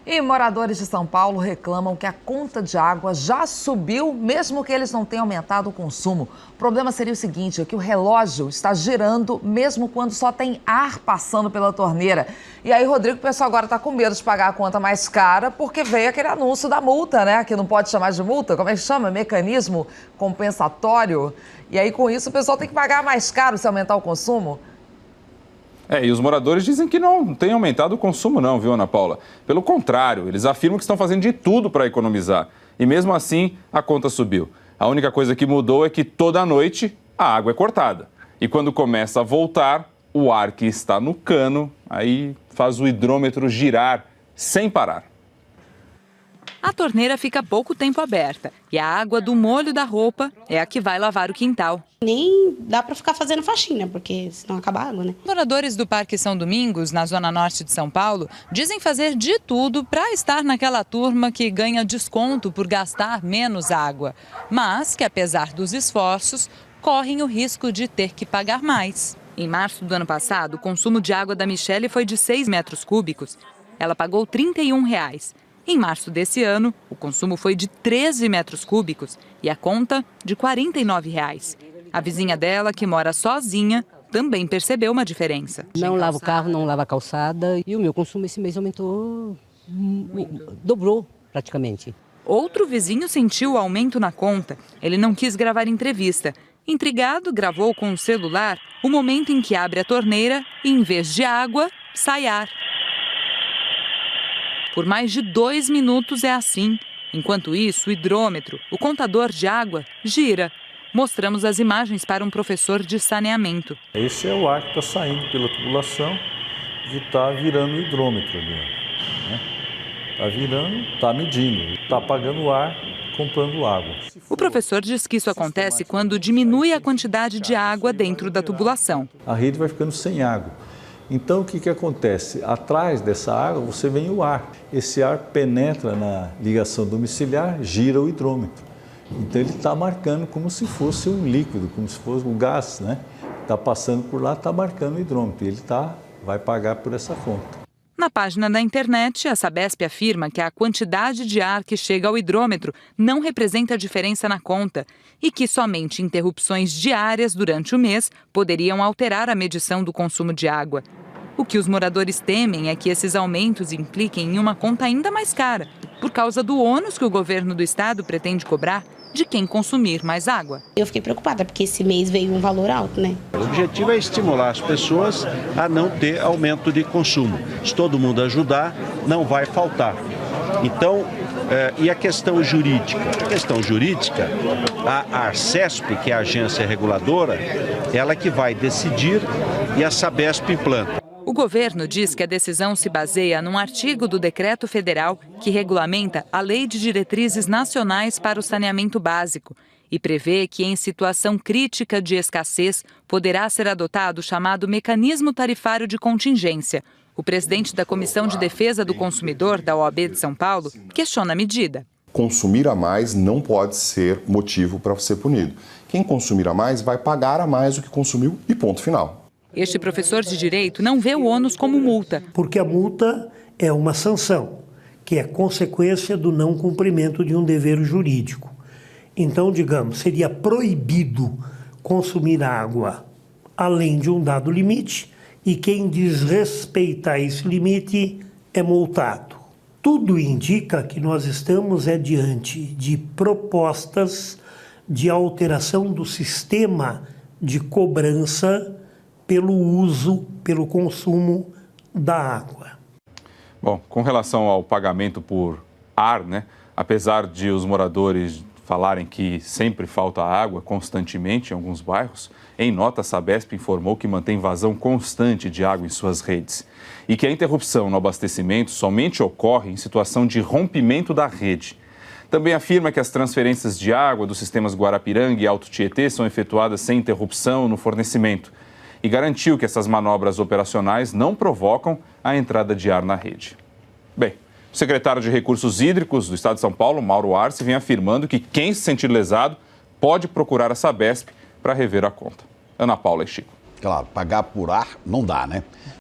E moradores de São Paulo reclamam que a conta de água já subiu, mesmo que eles não tenham aumentado o consumo. O problema seria o seguinte, é que o relógio está girando mesmo quando só tem ar passando pela torneira. E aí, Rodrigo, o pessoal agora está com medo de pagar a conta mais cara porque veio aquele anúncio da multa, né? Que não pode chamar de multa, como é que chama? Mecanismo compensatório. E aí, com isso, o pessoal tem que pagar mais caro se aumentar o consumo. E os moradores dizem que não tem aumentado o consumo não, viu, Ana Paula? Pelo contrário, eles afirmam que estão fazendo de tudo para economizar. E mesmo assim, a conta subiu. A única coisa que mudou é que toda noite a água é cortada. E quando começa a voltar, o ar que está no cano, aí faz o hidrômetro girar sem parar. A torneira fica pouco tempo aberta e a água do molho da roupa é a que vai lavar o quintal. Nem dá para ficar fazendo faxina, porque senão acaba a água, né? Moradores do Parque São Domingos, na zona norte de São Paulo, dizem fazer de tudo para estar naquela turma que ganha desconto por gastar menos água, mas que, apesar dos esforços, correm o risco de ter que pagar mais. Em março do ano passado, o consumo de água da Michele foi de 6 metros cúbicos. Ela pagou R$ 31. Em março desse ano, o consumo foi de 13 metros cúbicos e a conta de R$ 49. A vizinha dela, que mora sozinha, também percebeu uma diferença. Não lavo o carro, não lavo a calçada e o meu consumo esse mês aumentou, dobrou praticamente. Outro vizinho sentiu o aumento na conta. Ele não quis gravar entrevista. Intrigado, gravou com o celular o momento em que abre a torneira e, em vez de água, sai ar. Por mais de 2 minutos é assim. Enquanto isso, o hidrômetro, o contador de água, gira. Mostramos as imagens para um professor de saneamento. Esse é o ar que está saindo pela tubulação e está virando o hidrômetro ali. Está virando, está medindo, está apagando o ar, comprando água. O professor diz que isso acontece quando diminui a quantidade de água dentro da tubulação. A rede vai ficando sem água. Então, o que acontece? Atrás dessa água, você vem o ar. Esse ar penetra na ligação domiciliar, gira o hidrômetro. Então, ele está marcando como se fosse um líquido, como se fosse um gás, né? Está passando por lá, está marcando o hidrômetro. Ele vai pagar por essa conta. Na página da internet, a Sabesp afirma que a quantidade de ar que chega ao hidrômetro não representa diferença na conta e que somente interrupções diárias durante o mês poderiam alterar a medição do consumo de água. O que os moradores temem é que esses aumentos impliquem em uma conta ainda mais cara, por causa do ônus que o governo do estado pretende cobrar de quem consumir mais água. Eu fiquei preocupada, porque esse mês veio um valor alto, né? O objetivo é estimular as pessoas a não ter aumento de consumo. Se todo mundo ajudar, não vai faltar. Então, e a questão jurídica? A questão jurídica, a Arcesp, que é a agência reguladora, ela que vai decidir e a Sabesp implanta. O governo diz que a decisão se baseia num artigo do Decreto Federal que regulamenta a Lei de Diretrizes Nacionais para o Saneamento Básico e prevê que, em situação crítica de escassez, poderá ser adotado o chamado Mecanismo Tarifário de Contingência. O presidente da Comissão de Defesa do Consumidor da OAB de São Paulo questiona a medida. Consumir a mais não pode ser motivo para ser punido. Quem consumir a mais vai pagar a mais do que consumiu e ponto final. Este professor de Direito não vê o ônus como multa. Porque a multa é uma sanção, que é consequência do não cumprimento de um dever jurídico. Então, digamos, seria proibido consumir água além de um dado limite e quem desrespeitar esse limite é multado. Tudo indica que nós estamos diante de propostas de alteração do sistema de cobrança pelo uso, pelo consumo da água. Bom, com relação ao pagamento por ar, né? Apesar de os moradores falarem que sempre falta água constantemente em alguns bairros, em nota a Sabesp informou que mantém vazão constante de água em suas redes e que a interrupção no abastecimento somente ocorre em situação de rompimento da rede. Também afirma que as transferências de água dos sistemas Guarapiranga e Alto Tietê são efetuadas sem interrupção no fornecimento e garantiu que essas manobras operacionais não provocam a entrada de ar na rede. Bem, o secretário de Recursos Hídricos do Estado de São Paulo, Mauro Arce, vem afirmando que quem se sentir lesado pode procurar a Sabesp para rever a conta. Ana Paula e Chico. Claro, pagar por ar não dá, né?